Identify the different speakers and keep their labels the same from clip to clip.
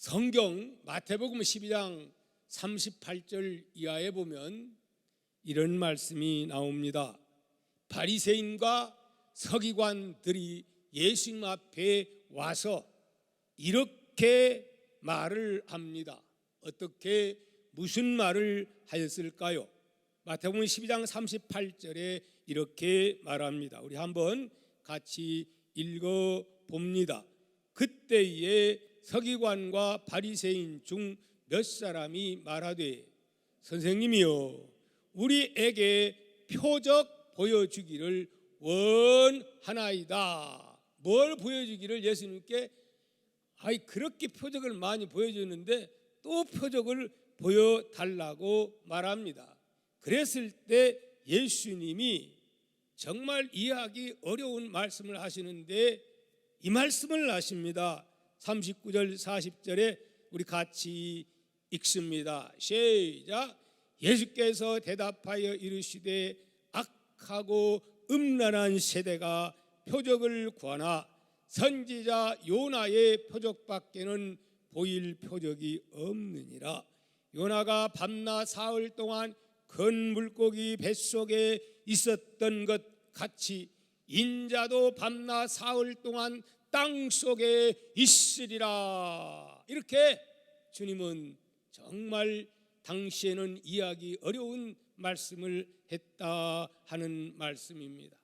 Speaker 1: 성경 마태복음 12장 38절 이하에 보면 이런 말씀이 나옵니다. 바리새인과 서기관들이 예수님 앞에 와서 이렇게 말을 합니다. 어떻게 무슨 말을 하였을까요? 마태복음 12장 38절에 이렇게 말합니다. 우리 한번 같이 읽어 봅니다. 그때에 서기관과 바리새인 중 몇 사람이 말하되 선생님이여 우리에게 표적 보여주기를 원하나이다. 뭘 보여주기를 예수님께 그렇게 표적을 많이 보여주는데 또 표적을 보여달라고 말합니다. 그랬을 때 예수님이 정말 이해하기 어려운 말씀을 하시는데 이 말씀을 하십니다. 39절 40절에 우리 같이 읽습니다. 시작. 예수께서 대답하여 이르시되 악하고 음란한 세대가 표적을 구하나 선지자 요나의 표적밖에는 보일 표적이 없느니라. 요나가 밤낮 사흘 동안 큰 물고기 뱃속에 있었던 것 같이 인자도 밤낮 사흘 동안 땅속에 있으리라. 이렇게 주님은 정말 당시에는 이해하기 어려운 말씀을 했다 하는 말씀입니다.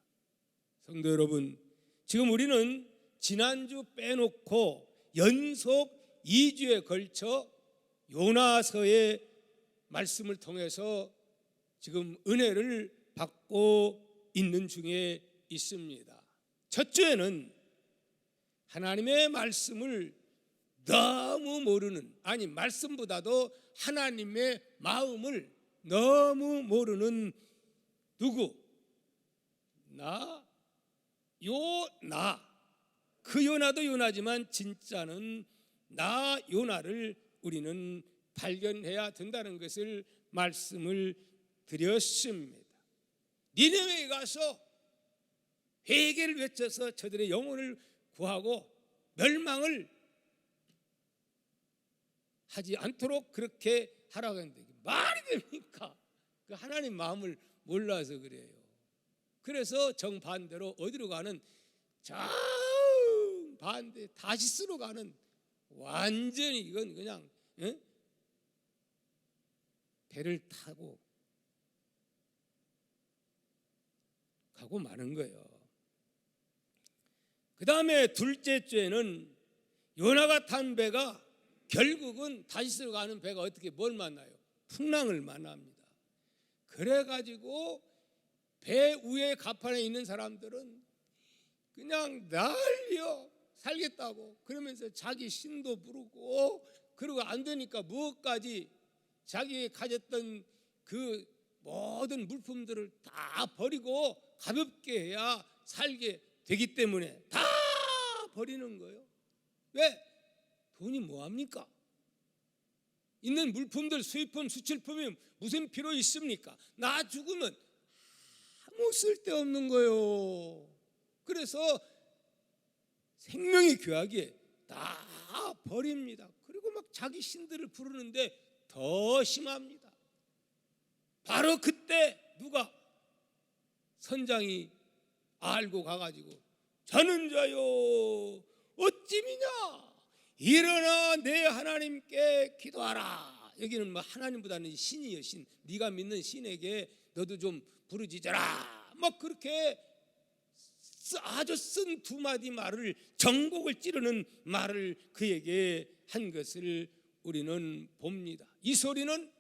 Speaker 1: 성도 여러분, 지금 우리는 지난주 빼놓고 연속 2주에 걸쳐 요나서의 말씀을 통해서 지금 은혜를 받고 있는 중에 있습니다. 첫 주에는 하나님의 말씀을 너무 모르는, 말씀보다도 하나님의 마음을 너무 모르는 누구? 요나. 그 요나도 요나지만 진짜는 나 요나를 우리는 발견해야 된다는 것을 말씀을 드렸습니다. 니네웨에 가서 회개를 외쳐서 저들의 영혼을 구하고 멸망을 하지 않도록 그렇게 하라고 했는데 말이 됩니까? 그 하나님 마음을 몰라서 그래요. 그래서 정반대로 어디로 가는 정반대 다시스로 가는 완전히 이건 그냥 배를 타고 가고 마는 거예요. 그 다음에 둘째 주에는 요나가 탄 배가 결국은 다시스로 가는 배가 어떻게 뭘 만나요? 풍랑을 만납니다. 그래가지고 배 위에 갑판에 있는 사람들은 그냥 날려 살겠다고 그러면서 자기 신도 부르고, 그리고 안 되니까 무엇까지 자기 가졌던 그 모든 물품들을 다 버리고 가볍게 해야 살게 되기 때문에 다 버리는 거예요. 왜? 돈이 뭐합니까? 있는 물품들, 수입품, 수출품이 무슨 필요 있습니까? 나 죽으면 아무 쓸데없는 거예요. 그래서 생명이 귀하기에 다 버립니다. 그리고 막 자기 신들을 부르는데 더 심합니다. 바로 그때 누가 선장이 알고 가가지고 자는 자요 어찌 미냐 일어나 내 하나님께 기도하라. 여기는 뭐 하나님보다는 신이요 신. 네가 믿는 신에게 너도 좀 부르짖어라. 막 그렇게 아주 쓴 두 마디 말을, 정곡을 찌르는 말을 그에게 한 것을 우리는 봅니다. 이 소리는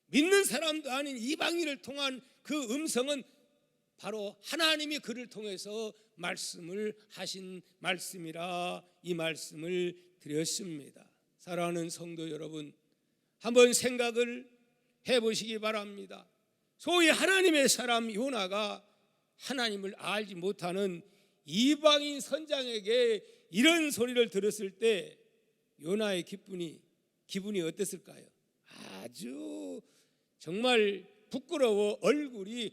Speaker 1: 믿는 사람도 아닌 이방인을 통한 그 음성은 바로 하나님이 그를 통해서 말씀을 하신 말씀이라 이 말씀을 드렸습니다. 사랑하는 성도 여러분, 한번 생각을 해보시기 바랍니다. 소위 하나님의 사람 요나가 하나님을 알지 못하는 이방인 선장에게 이런 소리를 들었을 때 요나의 기분이 어땠을까요? 아주 정말 부끄러워 얼굴이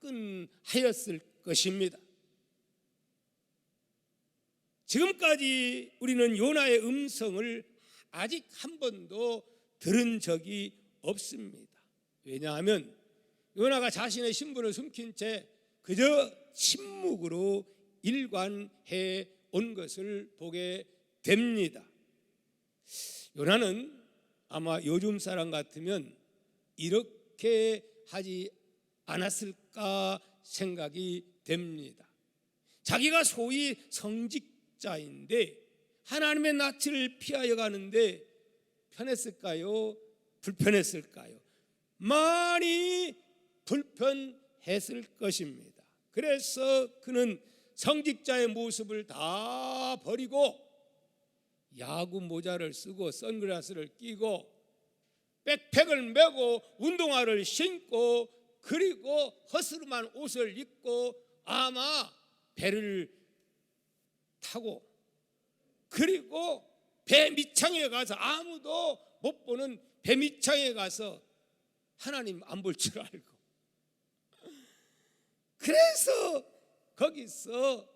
Speaker 1: 화끈하였을 것입니다. 지금까지 우리는 요나의 음성을 아직 한 번도 들은 적이 없습니다. 왜냐하면 요나가 자신의 신분을 숨긴 채 그저 침묵으로 일관해 온 것을 보게 됩니다. 요나는 아마 요즘 사람 같으면 이렇게 하지 않았을까 생각이 됩니다. 자기가 소위 성직자인데 하나님의 낯을 피하여 가는데 편했을까요? 불편했을까요? 많이 불편했을 것입니다. 그래서 그는 성직자의 모습을 다 버리고 야구 모자를 쓰고 선글라스를 끼고 백팩을 메고 운동화를 신고 그리고 허스름한 옷을 입고 아마 배를 타고 그리고 배 밑창에 가서 아무도 못 보는 배 밑창에 가서 하나님 안 볼 줄 알고 그래서 거기서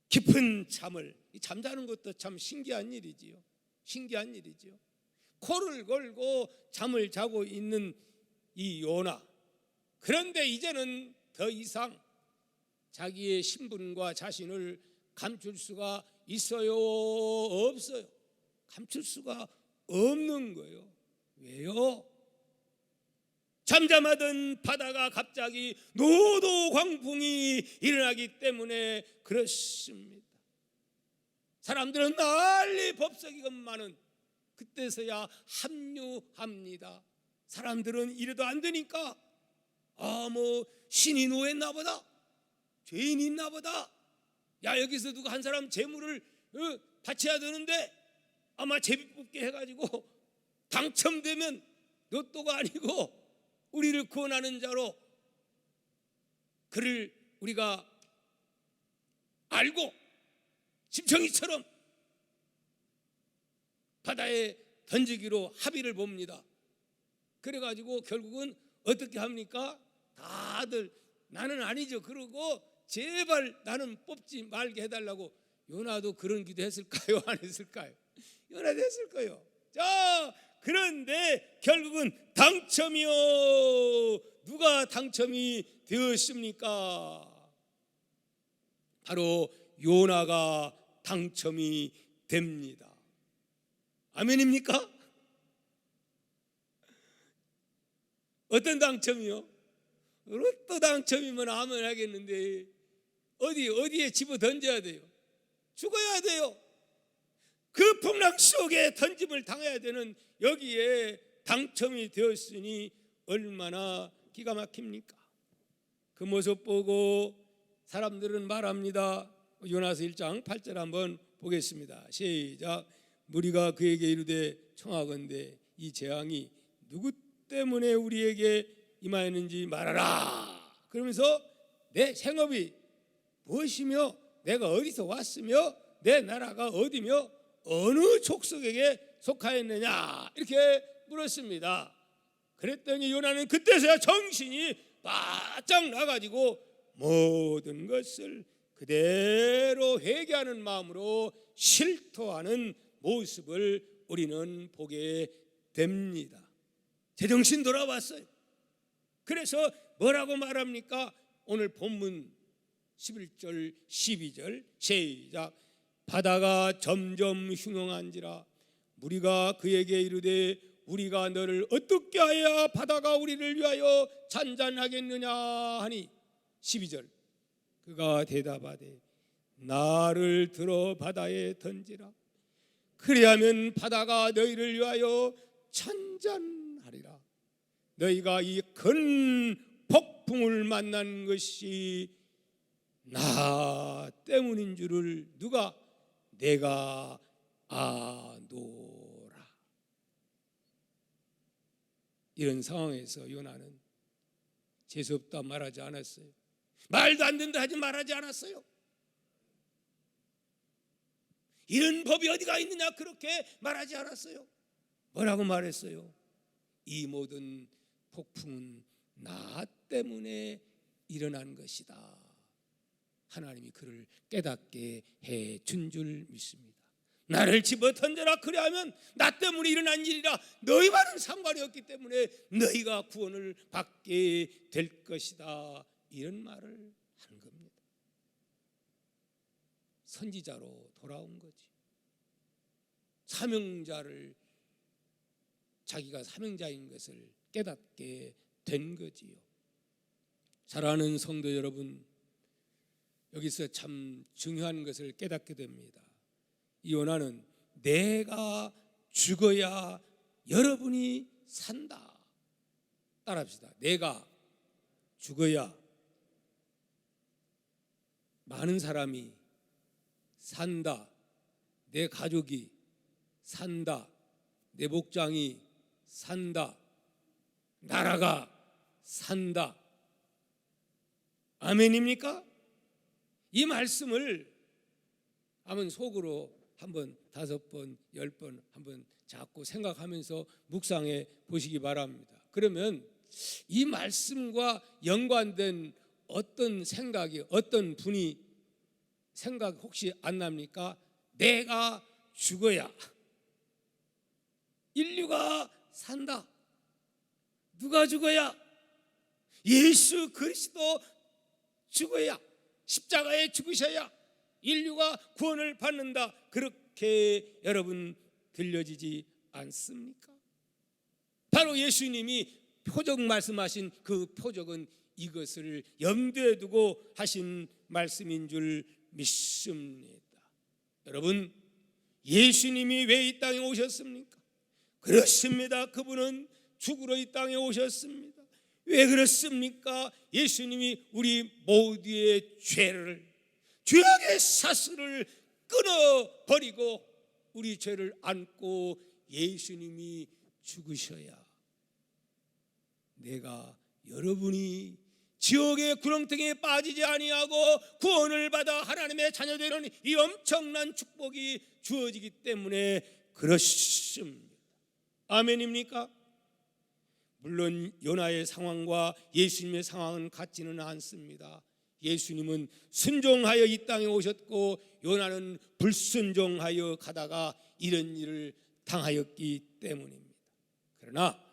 Speaker 1: 깊은 잠을 잠자는 것도 참 신기한 일이지요. 신기한 일이지요. 코를 걸고 잠을 자고 있는 이 요나. 그런데 이제는 더 이상 자기의 신분과 자신을 감출 수가 있어요? 없어요? 감출 수가 없는 거예요. 왜요? 잠잠하던 바다가 갑자기 노도 광풍이 일어나기 때문에 그렇습니다. 사람들은 난리 법석이건만은 그때서야 합류합니다. 사람들은 이래도 안 되니까 뭐 신이 노했나 보다, 죄인이 있나 보다. 야, 여기서 누가 한 사람 재물을 바쳐야 되는데 아마 제비 뽑게 해가지고 당첨되면 로또가 아니고 우리를 구원하는 자로 그를 우리가 알고 심청이처럼 바다에 던지기로 합의를 봅니다. 그래가지고 결국은 어떻게 합니까? 다들 나는 아니죠. 그러고 제발 나는 뽑지 말게 해달라고. 요나도 그런 기도 했을까요? 안 했을까요? 요나도 했을 거예요. 자, 그런데 결국은 당첨이요. 누가 당첨이 되었습니까? 바로 요나가 당첨이 됩니다. 아멘입니까? 어떤 당첨이요? 로또 당첨이면 아멘 하겠는데 어디에 집어 던져야 돼요? 죽어야 돼요. 그 풍랑 속에 던짐을 당해야 되는 여기에 당첨이 되었으니 얼마나 기가 막힙니까? 그 모습 보고 사람들은 말합니다. 요나서 1장 8절 한번 보겠습니다. 시작. 무리가 그에게 이르되 청하건대 이 재앙이 누구 때문에 우리에게 임하였는지 말하라. 그러면서 내 생업이 무엇이며 내가 어디서 왔으며 내 나라가 어디며 어느 족속에게 속하였느냐 이렇게 물었습니다. 그랬더니 요나는 그때서야 정신이 바짝 나가지고 모든 것을 그대로 회개하는 마음으로 실토하는 모습을 우리는 보게 됩니다. 제정신 돌아왔어요. 그래서 뭐라고 말합니까? 오늘 본문 11절 12절 시작. 바다가 점점 흉흉한지라 무리가 그에게 이르되 우리가 너를 어떻게 하여 바다가 우리를 위하여 잔잔하겠느냐 하니 12절 그가 대답하되 나를 들어 바다에 던지라. 그리하면 바다가 너희를 위하여 잔잔하리라. 너희가 이 큰 폭풍을 만난 것이 나 때문인 줄을 내가 아노라. 이런 상황에서 요나는 재수없다 말하지 않았어요. 말도 안 된다 하지 말하지 않았어요. 이런 법이 어디가 있느냐 그렇게 말하지 않았어요. 뭐라고 말했어요? 이 모든 폭풍은 나 때문에 일어난 것이다. 하나님이 그를 깨닫게 해 준 줄 믿습니다. 나를 집어 던져라, 그리하면 나 때문에 일어난 일이라 너희와는 상관이 없기 때문에 너희가 구원을 받게 될 것이다, 이런 말을 하는 겁니다. 선지자로 돌아온 거지. 사명자를, 자기가 사명자인 것을 깨닫게 된 거지요. 사랑하는 성도 여러분, 여기서 참 중요한 것을 깨닫게 됩니다. 이 요나는 내가 죽어야 여러분이 산다. 따라합시다. 내가 죽어야 많은 사람이 산다. 내 가족이 산다. 내 목장이 산다. 나라가 산다. 아멘입니까? 이 말씀을 한번 속으로 한번 5번, 10번 한번 자꾸 생각하면서 묵상해 보시기 바랍니다. 그러면 이 말씀과 연관된 어떤 생각이, 어떤 분이 생각 혹시 안 납니까? 내가 죽어야 인류가 산다. 누가 죽어야? 예수 그리스도 죽어야, 십자가에 죽으셔야 인류가 구원을 받는다. 그렇게 여러분 들려지지 않습니까? 바로 예수님이 표적 말씀하신 그 표적은 이것을 염두에 두고 하신 말씀인 줄 믿습니다. 여러분, 예수님이 왜 이 땅에 오셨습니까? 그렇습니다. 그분은 죽으러 이 땅에 오셨습니다. 왜 그렇습니까? 예수님이 우리 모두의 죄를, 죄악의 사슬을 끊어버리고 우리 죄를 안고 예수님이 죽으셔야 내가, 여러분이 지옥의 구렁텅이에 빠지지 아니하고 구원을 받아 하나님의 자녀되는 이 엄청난 축복이 주어지기 때문에 그렇습니다. 아멘입니까? 물론 요나의 상황과 예수님의 상황은 같지는 않습니다. 예수님은 순종하여 이 땅에 오셨고 요나는 불순종하여 가다가 이런 일을 당하였기 때문입니다. 그러나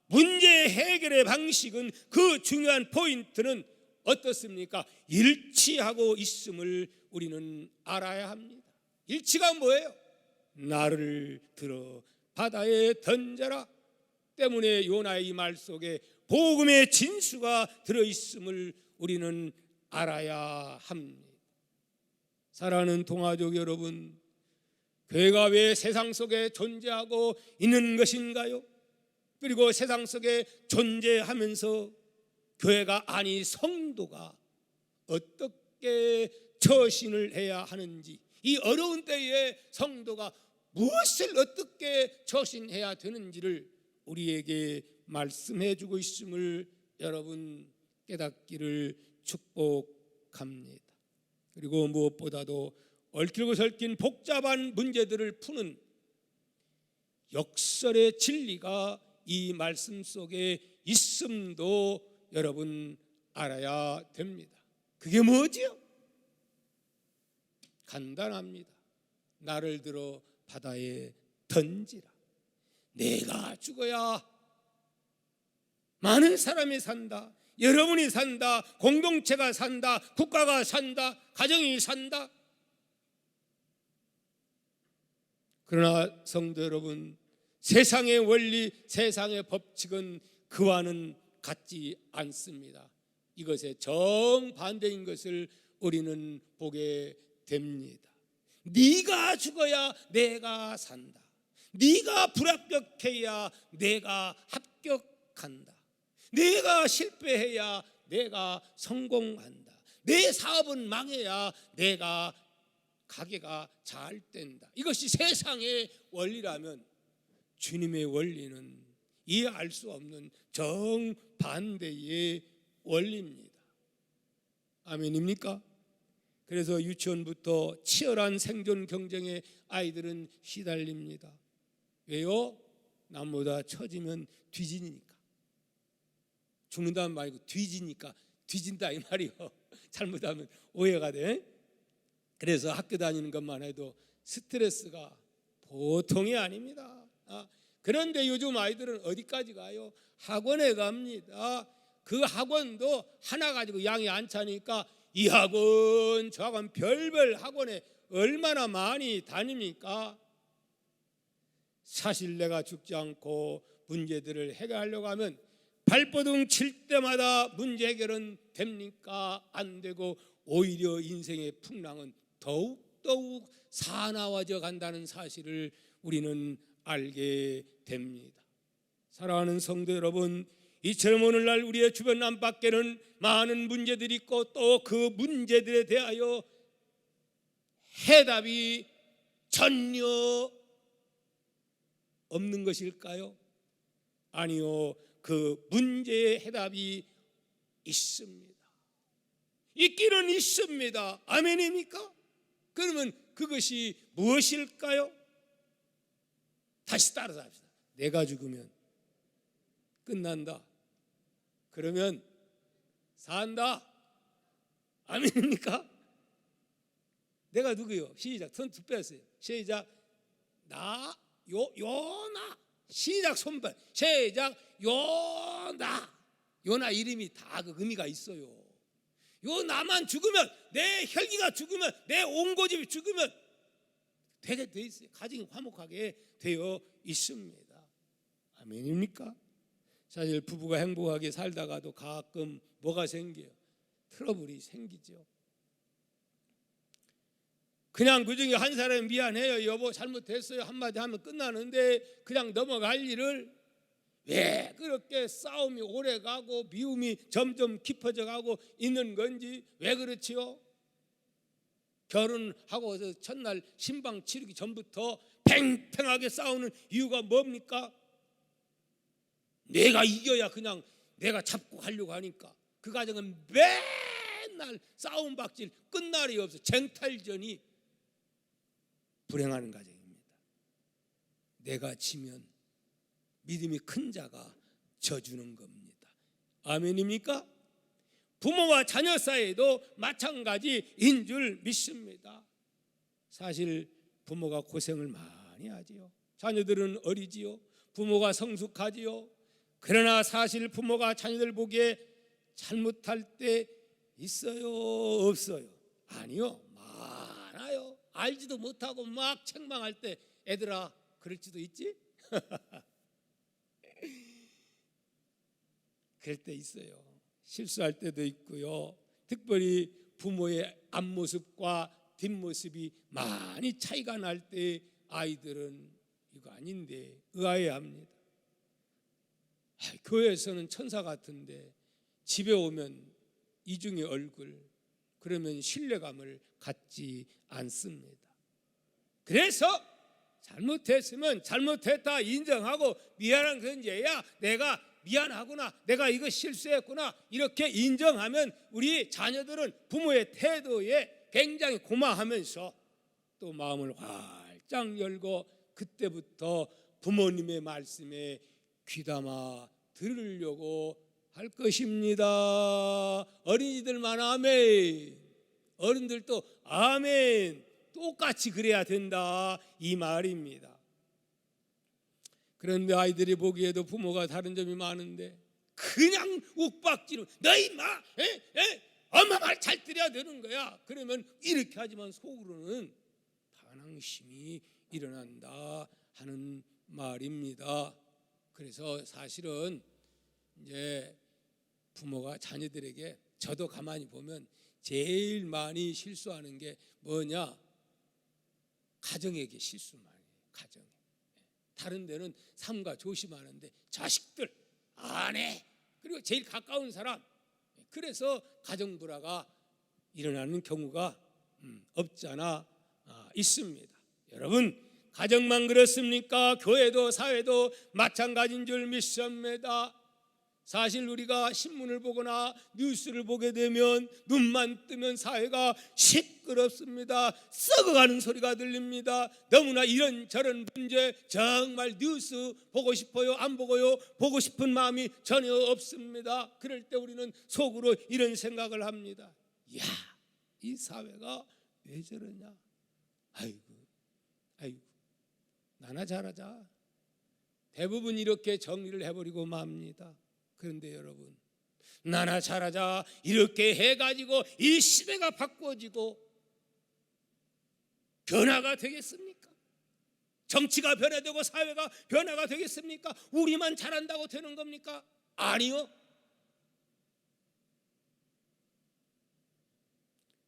Speaker 1: 문제 해결의 방식은, 그 중요한 포인트는 어떻습니까? 일치하고 있음을 우리는 알아야 합니다. 일치가 뭐예요? 나를 들어 바다에 던져라 때문에 요나의 이 말 속에 복음의 진수가 들어있음을 우리는 알아야 합니다. 사랑하는 동아족 여러분, 교회가 왜 세상 속에 존재하고 있는 것인가요? 그리고 세상 속에 존재하면서 교회가, 아니 성도가 어떻게 처신을 해야 하는지, 이 어려운 때에 성도가 무엇을 어떻게 처신해야 되는지를 우리에게 말씀해 주고 있음을 여러분 깨닫기를 축복합니다. 그리고 무엇보다도 얽히고 설킨 복잡한 문제들을 푸는 역설의 진리가 이 말씀 속에 있음도 여러분 알아야 됩니다. 그게 뭐지요? 간단합니다. 나를 들어 바다에 던지라. 내가 죽어야 많은 사람이 산다. 여러분이 산다. 공동체가 산다. 국가가 산다. 가정이 산다. 그러나 성도 여러분, 세상의 원리, 세상의 법칙은 그와는 같지 않습니다. 이것의 정반대인 것을 우리는 보게 됩니다. 네가 죽어야 내가 산다. 네가 불합격해야 내가 합격한다. 내가 실패해야 내가 성공한다. 내 사업은 망해야 내가 가게가 잘 된다. 이것이 세상의 원리라면 주님의 원리는 이해할 수 없는 정반대의 원리입니다. 아멘입니까? 그래서 유치원부터 치열한 생존 경쟁에 아이들은 시달립니다. 왜요? 남보다 처지면 뒤지니까. 죽는다는 말이고 뒤지니까, 뒤진다 이 말이요. 잘못하면 오해가 돼. 그래서 학교 다니는 것만 해도 스트레스가 보통이 아닙니다. 그런데 요즘 아이들은 어디까지 가요? 학원에 갑니다. 그 학원도 하나 가지고 양이 안 차니까 이 학원 저 학원 별별 학원에 얼마나 많이 다닙니까? 사실 내가 죽지 않고 문제들을 해결하려고 하면 발버둥 칠 때마다 문제 해결은 됩니까? 안 되고 오히려 인생의 풍랑은 더욱 사나워져 간다는 사실을 우리는 알게 됩니다. 사랑하는 성도 여러분, 이처럼 오늘날 우리의 주변 안팎에는 많은 문제들이 있고 또 그 문제들에 대하여 해답이 전혀 없는 것일까요? 아니요, 그 문제의 해답이 있습니다. 있기는 있습니다. 아멘입니까? 그러면 그것이 무엇일까요? 다시 따라서 합시다. 내가 죽으면 끝난다. 그러면 산다. 아멘입니까? 내가 누구요? 시작. 손 두 뺐어요. 시작. 나 요나. 시작. 손발. 시작. 요나. 요나 이름이 다 그 의미가 있어요. 요 나만 죽으면, 내 혈기가 죽으면, 내 온 고집이 죽으면 되게 돼 있어요. 가정이 화목하게 되어 있습니다. 아멘입니까? 사실 부부가 행복하게 살다가도 가끔 뭐가 생겨요? 트러블이 생기죠. 그냥 그중에 한 사람이 미안해요, 여보 잘못했어요 한마디 하면 끝나는데 그냥 넘어갈 일을 왜 그렇게 싸움이 오래가고 미움이 점점 깊어져 가고 있는 건지, 왜 그렇지요? 결혼하고 첫날 신방 치르기 전부터 팽팽하게 싸우는 이유가 뭡니까? 내가 이겨야 그냥 내가 잡고 가려고 하니까 그 가정은 맨날 싸움박질, 끝날이 없어. 쟁탈전이 불행하는 가정입니다. 내가 지면 믿음이 큰 자가 져주는 겁니다. 아멘입니까? 부모와 자녀 사이에도 마찬가지인 줄 믿습니다. 사실 부모가 고생을 많이 하지요. 자녀들은 어리지요. 부모가 성숙하지요. 그러나 사실 부모가 자녀들 보기에 잘못할 때 있어요, 없어요? 아니요, 많아요. 알지도 못하고 막 책망할 때 애들아 그럴지도 있지? 그럴 때 있어요. 실수할 때도 있고요. 특별히 부모의 앞모습과 뒷모습이 많이 차이가 날 때 아이들은 이거 아닌데 의아해합니다. 교회에서는 천사 같은데 집에 오면 이중의 얼굴, 그러면 신뢰감을 갖지 않습니다. 그래서 잘못했으면 잘못했다 인정하고 미안한 건지야 내가 미안하구나, 내가 이거 실수했구나 이렇게 인정하면 우리 자녀들은 부모의 태도에 굉장히 고마워하면서 또 마음을 활짝 열고 그때부터 부모님의 말씀에 귀담아 들으려고 할 것입니다. 어린이들만 아멘, 어른들도 아멘, 똑같이 그래야 된다 이 말입니다. 그런데 아이들이 보기에도 부모가 다른 점이 많은데 그냥 욱박지르 너희 마 엄마 말 잘 들어야 되는 거야. 그러면 이렇게 하지만 속으로는 반항심이 일어난다 하는 말입니다. 그래서 사실은 이제 부모가 자녀들에게, 저도 가만히 보면 제일 많이 실수하는 게 뭐냐? 가정에게 실수 많이 해요. 가정에. 다른 데는 삼가 조심하는데 자식들, 아내, 그리고 제일 가까운 사람, 그래서 가정 불화가 일어나는 경우가 없지 않아 있습니다. 여러분, 가정만 그렇습니까? 교회도 사회도 마찬가지인 줄 믿습니다. 사실 우리가 신문을 보거나 뉴스를 보게 되면 눈만 뜨면 사회가 시끄럽습니다. 썩어가는 소리가 들립니다. 너무나 이런저런 문제, 정말 뉴스 보고 싶어요? 안 보고요? 보고 싶은 마음이 전혀 없습니다. 그럴 때 우리는 속으로 이런 생각을 합니다. 야, 이 사회가 왜 저러냐? 아이고, 나나 잘하자. 대부분 이렇게 정리를 해버리고 맙니다. 그런데 여러분, 나나 잘하자 이렇게 해가지고 이 시대가 바꿔지고 변화가 되겠습니까? 정치가 변화되고 사회가 변화가 되겠습니까? 우리만 잘한다고 되는 겁니까? 아니요.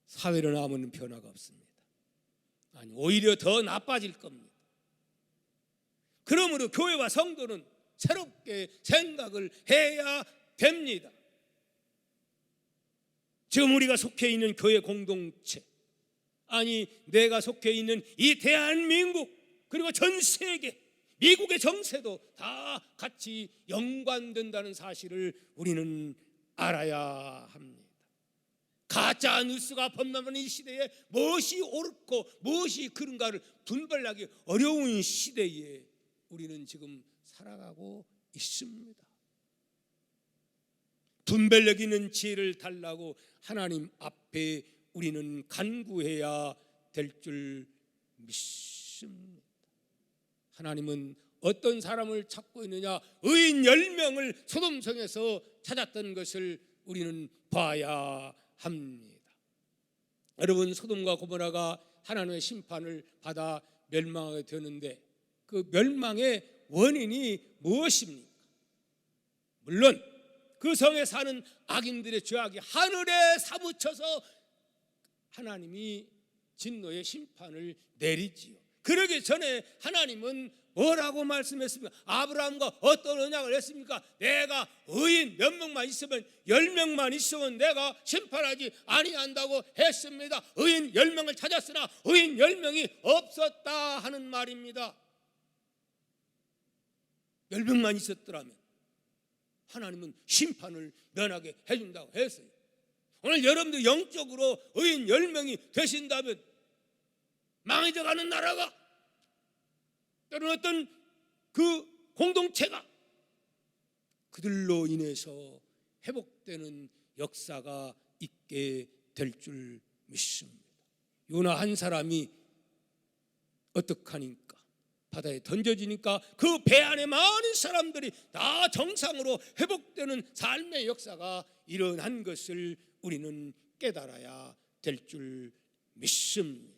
Speaker 1: 사회는 아무런 변화가 없습니다. 아니, 오히려 더 나빠질 겁니다. 그러므로 교회와 성도는 새롭게 생각을 해야 됩니다. 지금 우리가 속해 있는 교회 공동체, 아니 내가 속해 있는 이 대한민국, 그리고 전 세계, 미국의 정세도 다 같이 연관된다는 사실을 우리는 알아야 합니다. 가짜 뉴스가 범람하는 이 시대에 무엇이 옳고 무엇이 그른가를 분별하기 어려운 시대에 우리는 지금 살아가고 있습니다. 분별력 있는 지혜를 달라고 하나님 앞에 우리는 간구해야 될 줄 믿습니다. 하나님은 어떤 사람을 찾고 있느냐? 의인 10명을 소돔성에서 찾았던 것을 우리는 봐야 합니다. 여러분, 소돔과 고모라가 하나님의 심판을 받아 멸망하게 되는데 그 멸망의 원인이 무엇입니까? 물론 그 성에 사는 악인들의 죄악이 하늘에 사무쳐서 하나님이 진노의 심판을 내리지요. 그러기 전에 하나님은 뭐라고 말씀했습니까? 아브라함과 어떤 언약을 했습니까? 내가 의인 몇 명만 있으면 10명만 있으면 내가 심판하지 아니한다고 했습니다. 의인 10명을 찾았으나 의인 10명이 없었다 하는 말입니다. 10명만 있었더라면 하나님은 심판을 면하게 해준다고 했어요. 오늘 여러분들 영적으로 의인 10명이 되신다면 망해져가는 나라가, 또는 어떤 그 공동체가 그들로 인해서 회복되는 역사가 있게 될 줄 믿습니다. 요나 한 사람이 어떡하니까? 바다에 던져지니까 그 배 안에 많은 사람들이 다 정상으로 회복되는 삶의 역사가 일어난 것을 우리는 깨달아야 될 줄 믿습니다.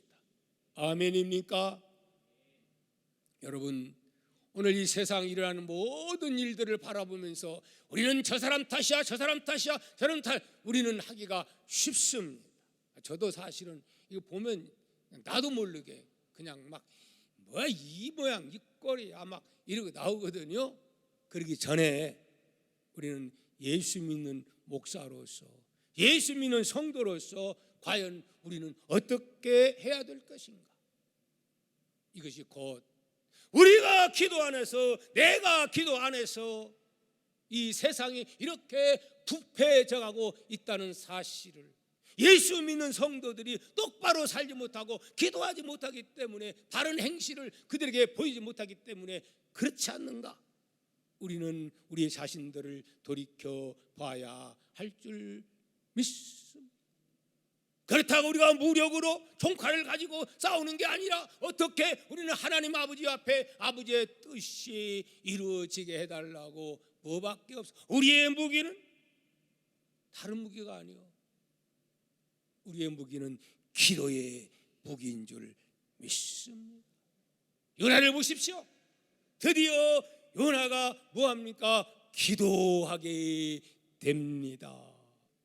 Speaker 1: 아멘입니까? 여러분, 오늘 이 세상에 일어나는 모든 일들을 바라보면서 우리는 저 사람 탓이야, 저 사람 탓이야, 저런 탓, 우리는 하기가 쉽습니다. 저도 사실은 이거 보면 나도 모르게 그냥 막 뭐야 이 모양 이 꼴이야 막 이러고 나오거든요. 그러기 전에 우리는 예수 믿는 목사로서, 예수 믿는 성도로서 과연 우리는 어떻게 해야 될 것인가? 이것이 곧 우리가 기도 안에서, 내가 기도 안에서 이 세상이 이렇게 부패해져가고 있다는 사실을 예수 믿는 성도들이 똑바로 살지 못하고 기도하지 못하기 때문에, 다른 행실을 그들에게 보이지 못하기 때문에 그렇지 않는가? 우리는 우리의 자신들을 돌이켜 봐야 할 줄 믿습니다. 그렇다고 우리가 무력으로 총칼을 가지고 싸우는 게 아니라 어떻게 우리는 하나님 아버지 앞에 아버지의 뜻이 이루어지게 해달라고 뭐밖에 없어. 우리의 무기는 다른 무기가 아니요, 우리의 무기는 기도의 무기인 줄 믿습니다. 요나를 보십시오. 드디어 요나가 뭐합니까? 기도하게 됩니다.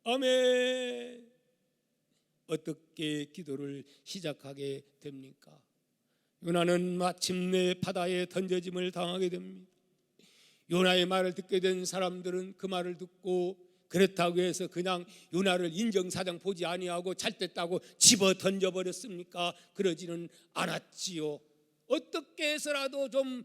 Speaker 1: 아멘. 어떻게 기도를 시작하게 됩니까? 요나는 마침내 바다에 던져짐을 당하게 됩니다. 요나의 말을 듣게 된 사람들은 그 말을 듣고 그렇다고 해서 그냥 요나를 인정사정 보지 아니하고 잘됐다고 집어 던져버렸습니까? 그러지는 않았지요. 어떻게 해서라도 좀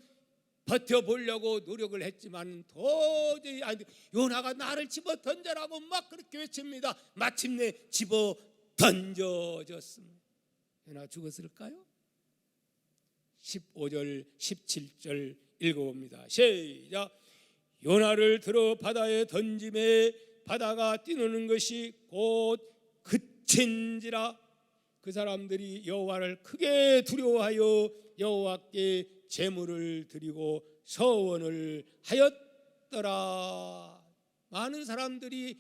Speaker 1: 버텨보려고 노력을 했지만 도저히 안 돼. 요나가 나를 집어 던져라고 막 그렇게 외칩니다. 마침내 집어 던져졌습니다. 요나 죽었을까요? 15절 17절 읽어봅니다. 시작. 요나를 들어 바다에 던짐에 바다가 뛰노는 것이 곧 친지라 그 사람들이 여호와를 크게 두려워하여 여호와께 제물을 드리고 서원을 하였더라. 많은 사람들이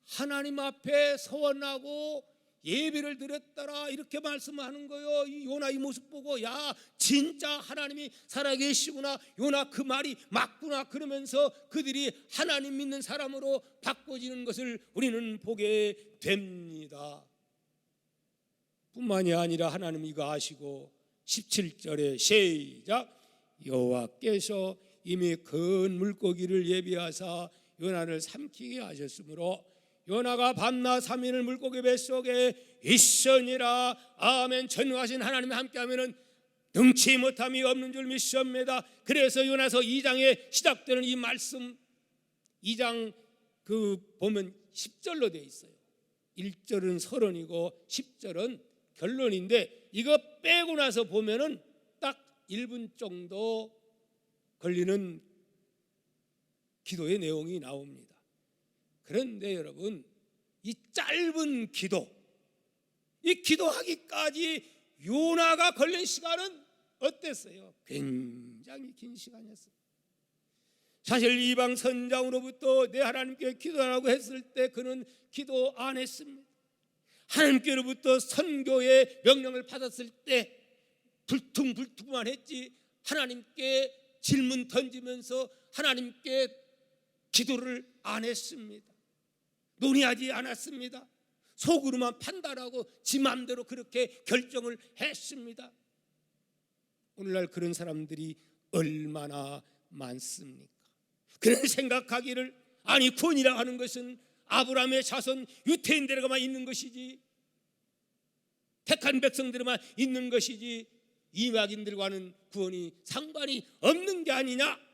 Speaker 1: 하나님 앞에 서원하고 예배를 드렸더라 이렇게 말씀하는 거예요. 이 요나 이 모습 보고 야 진짜 하나님이 살아계시구나, 요나 그 말이 맞구나 그러면서 그들이 하나님 믿는 사람으로 바꿔지는 것을 우리는 보게 됩니다. 뿐만이 아니라 하나님 이거 아시고 17절에 시작 여호와께서 이미 큰 물고기를 예비하사 요나를 삼키게 하셨으므로 요나가 밤낮 3일을 물고기 뱃속에 있으니라. 아멘. 전능하신 하나님과 함께하면은 능치 못함이 없는 줄 믿습니다. 그래서 요나서 2장에 시작되는 이 말씀 2장 그 보면 10절로 되어 있어요. 1절은 서론이고 10절은 결론인데 이거 빼고 나서 보면은 딱 1분 정도 걸리는 기도의 내용이 나옵니다. 그런데 여러분 이 짧은 기도, 이 기도하기까지 요나가 걸린 시간은 어땠어요? 굉장히 긴 시간이었어요. 사실 이방 선장으로부터 내 하나님께 기도하라고 했을 때 그는 기도 안 했습니다. 하나님께로부터 선교의 명령을 받았을 때 불퉁불퉁만 했지 하나님께 질문 던지면서 하나님께 기도를 안 했습니다. 논의하지 않았습니다. 속으로만 판단하고 지 마음대로 그렇게 결정을 했습니다. 오늘날 그런 사람들이 얼마나 많습니까? 그런 생각하기를 아니 구원이라 하는 것은 아브라함의 자손 유태인들에게만 있는 것이지 택한 백성들에만 있는 것이지 이방인들과는 구원이 상관이 없는 게 아니냐?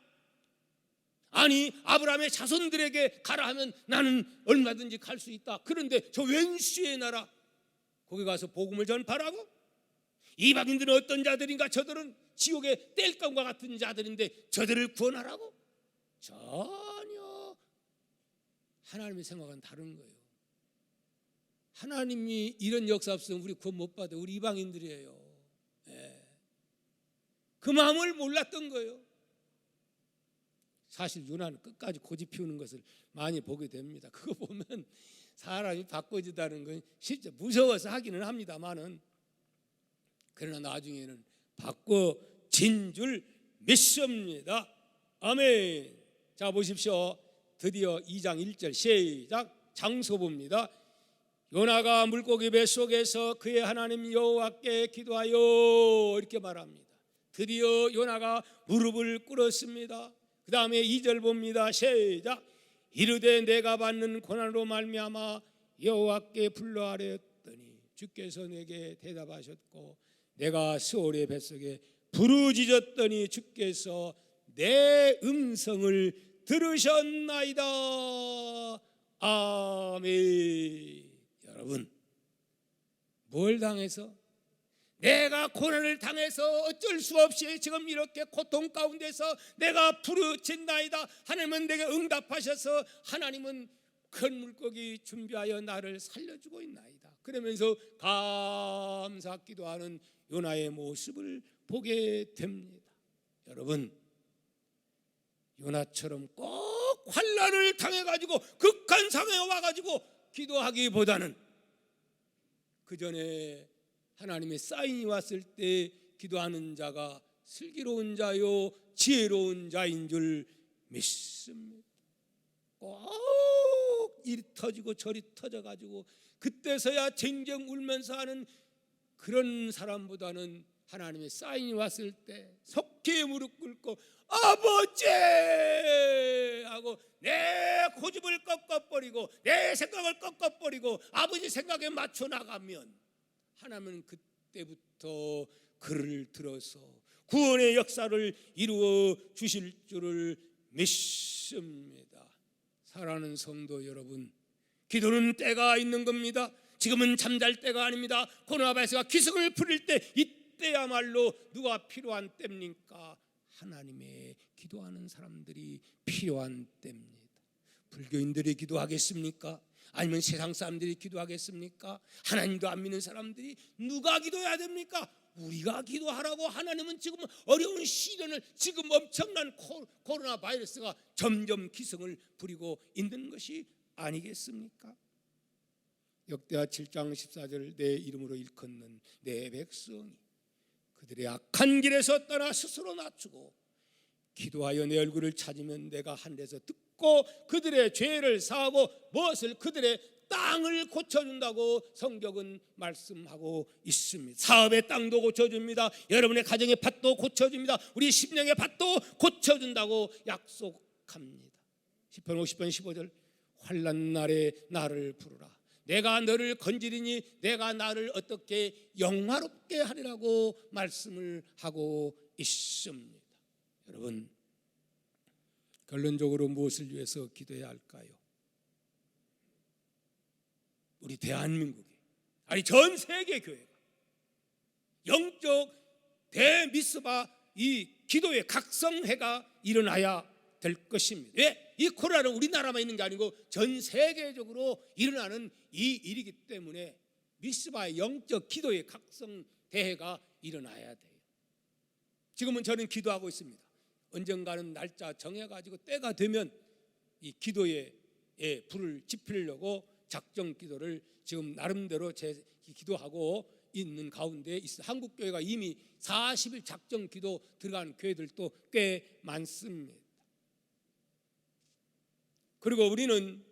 Speaker 1: 아니 아브라함의 자손들에게 가라 하면 나는 얼마든지 갈 수 있다. 그런데 저 왼수의 나라 거기 가서 복음을 전파라고? 이방인들은 어떤 자들인가? 저들은 지옥의 땔감과 같은 자들인데 저들을 구원하라고? 전혀 하나님의 생각은 다른 거예요. 하나님이 이런 역사 없으면 우리 구원 못 받아요. 우리 이방인들이에요. 그 마음을 몰랐던 거예요. 사실 요나는 끝까지 고집 피우는 것을 많이 보게 됩니다. 그거 보면 사람이 바꿔지다는 건 진짜 무서워서 하기는 합니다만은 그러나 나중에는 바꿔진 줄 믿습니다. 아멘. 자 보십시오. 드디어 2장 1절 시작 장소 봅니다. 요나가 물고기 뱃속에서 그의 하나님 여호와께 기도하여 이렇게 말합니다. 드디어 요나가 무릎을 꿇었습니다. 그 다음에 2절 봅니다. 시작 이르되 내가 받는 고난으로 말미암아 여호와께 불러하랬더니 주께서 내게 대답하셨고 내가 스올의 뱃속에 부르짖었더니 주께서 내 음성을 들으셨나이다. 아멘. 여러분 뭘 당해서? 내가 고난을 당해서 어쩔 수 없이 지금 이렇게 고통 가운데서 내가 부르짖나이다. 하나님은 내게 응답하셔서 하나님은 큰 물고기 준비하여 나를 살려주고 있나이다. 그러면서 감사 기도하는 요나의 모습을 보게 됩니다. 여러분 요나처럼 꼭 환난을 당해가지고 극한 상황에 와가지고 기도하기보다는 그 전에 하나님의 사인이 왔을 때 기도하는 자가 슬기로운 자요 지혜로운 자인 줄 믿습니다. 꼭 이리 터지고 저리 터져가지고 그때서야 쟁쟁 울면서 하는 그런 사람보다는 하나님의 사인이 왔을 때 속히 무릎 꿇고 아버지 하고 내 고집을 꺾어버리고 내 생각을 꺾어버리고 아버지 생각에 맞춰 나가면 하나님은 그때부터 그를 들어서 구원의 역사를 이루어 주실 줄을 믿습니다. 사랑하는 성도 여러분, 기도는 때가 있는 겁니다. 지금은 잠잘 때가 아닙니다. 코로나19가 기승을 부릴 때 이때야말로 누가 필요한 때입니까? 하나님의 기도하는 사람들이 필요한 때입니다. 불교인들이 기도하겠습니까? 아니면 세상 사람들이 기도하겠습니까? 하나님도 안 믿는 사람들이 누가 기도해야 됩니까? 우리가 기도하라고. 하나님은 지금 어려운 시련을, 지금 엄청난 코로나 바이러스가 점점 기승을 부리고 있는 것이 아니겠습니까? 역대하 7장 14절, 내 이름으로 일컫는 내 백성이 그들의 악한 길에서 떠나 스스로 낮추고 기도하여 내 얼굴을 찾으면 내가 하늘에서 듣고 그들의 죄를 사하고 무엇을, 그들의 땅을 고쳐준다고 성경은 말씀하고 있습니다. 사업의 땅도 고쳐줍니다. 여러분의 가정의 밭도 고쳐줍니다. 우리 심령의 밭도 고쳐준다고 약속합니다. 시편 50편 15절, 환난 날에 나를 부르라. 내가 너를 건지리니 내가 나를 어떻게 영화롭게 하리라고 말씀을 하고 있습니다. 여러분, 결론적으로 무엇을 위해서 기도해야 할까요? 우리 대한민국이, 아니 전 세계 교회가 영적 대미스바 이 기도의 각성회가 일어나야 될 것입니다. 왜? 이 코로나는 우리나라만 있는 게 아니고 전 세계적으로 일어나는 이 일이기 때문에 미스바의 영적 기도의 각성대회가 일어나야 돼요. 지금은 저는 기도하고 있습니다. 언젠가는 날짜 정해가지고 때가 되면 이 기도에 불을 지피려고 작정 기도를 지금 나름대로 기도하고 있는 가운데 있어. 한국 교회가 이미 40일 작정 기도 들어간 교회들도 꽤 많습니다. 그리고 우리는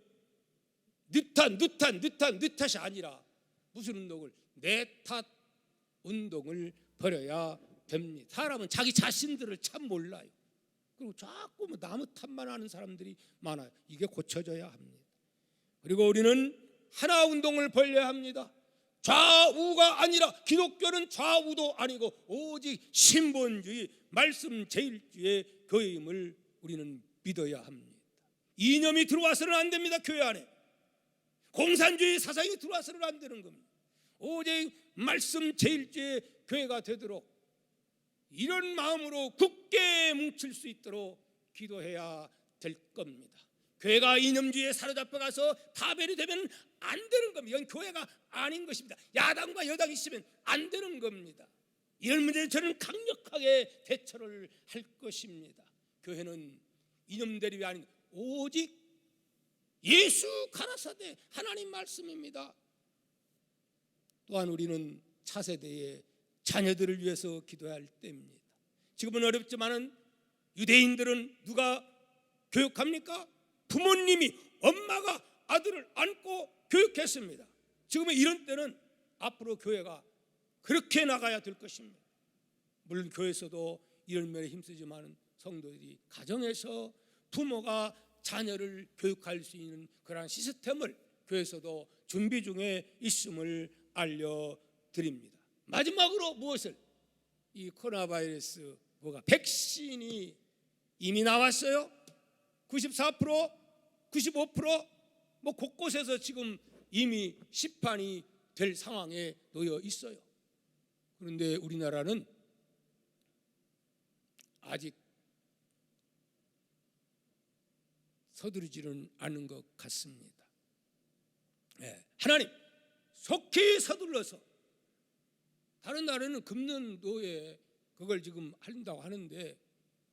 Speaker 1: 느탓이 아니라 무슨 운동을, 내 탓 운동을 벌여야 됩니다. 사람은 자기 자신들을 참 몰라요. 그리고 자꾸 남의 탓만 하는 사람들이 많아요. 이게 고쳐져야 합니다. 그리고 우리는 하나 운동을 벌여야 합니다. 좌우가 아니라, 기독교는 좌우도 아니고 오직 신본주의, 말씀 제일주의 교회임을 우리는 믿어야 합니다. 이념이 들어와서는 안 됩니다. 교회 안에 공산주의 사상이 들어와서는 안 되는 겁니다. 오직 말씀 제일주의 교회가 되도록 이런 마음으로 굳게 뭉칠 수 있도록 기도해야 될 겁니다. 교회가 이념주의에 사로잡혀가서 파멸이 되면 안 되는 겁니다. 이건 교회가 아닌 것입니다. 야당과 여당이 있으면 안 되는 겁니다. 이런 문제에 저는 강력하게 대처를 할 것입니다. 교회는 이념 대립이 아닌 오직 예수 가라사대 하나님 말씀입니다. 또한 우리는 차세대의 자녀들을 위해서 기도해야 할 때입니다. 지금은 어렵지만은 유대인들은 누가 교육합니까? 부모님이, 엄마가 아들을 안고 교육했습니다. 지금은 이런 때는 앞으로 교회가 그렇게 나가야 될 것입니다. 물론 교회에서도 이런 면에 힘쓰지만 성도들이 가정에서 부모가 자녀를 교육할 수 있는 그러한 시스템을 교회에서도 준비 중에 있음을 알려드립니다. 마지막으로 무엇을? 이 코로나 바이러스 백신이 이미 나왔어요. 94%, 95% 곳곳에서 지금 이미 시판이 될 상황에 놓여 있어요. 그런데 우리나라는 아직 서두르지는 않은 것 같습니다. 하나님 속히 서둘러서, 다른 나라는 금년도에 그걸 지금 한다고 하는데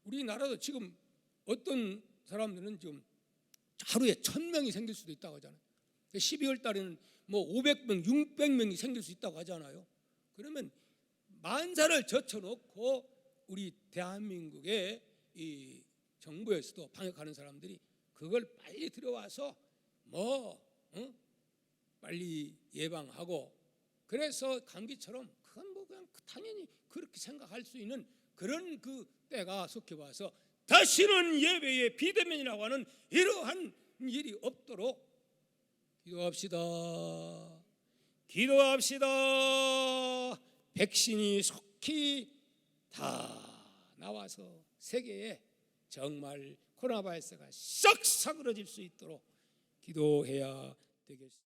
Speaker 1: 우리나라도 지금 어떤 사람들은 지금 하루에 1000명이 생길 수도 있다고 하잖아요. 12월 달에는 500명, 600명이 생길 수 있다고 하잖아요. 그러면 만사를 젖혀놓고 우리 대한민국의 이 정부에서도 방역하는 사람들이 그걸 빨리 들어와서 빨리 예방하고, 그래서 감기처럼 그건 그냥 당연히 그렇게 생각할 수 있는 그런 그 때가 속해 와서 다시는 예배의 비대면이라고 하는 이러한 일이 없도록 기도합시다. 백신이 속히 다 나와서 세계에 정말 코로나 바이러스가 싹 사그러질 수 있도록 기도해야 되겠습니다.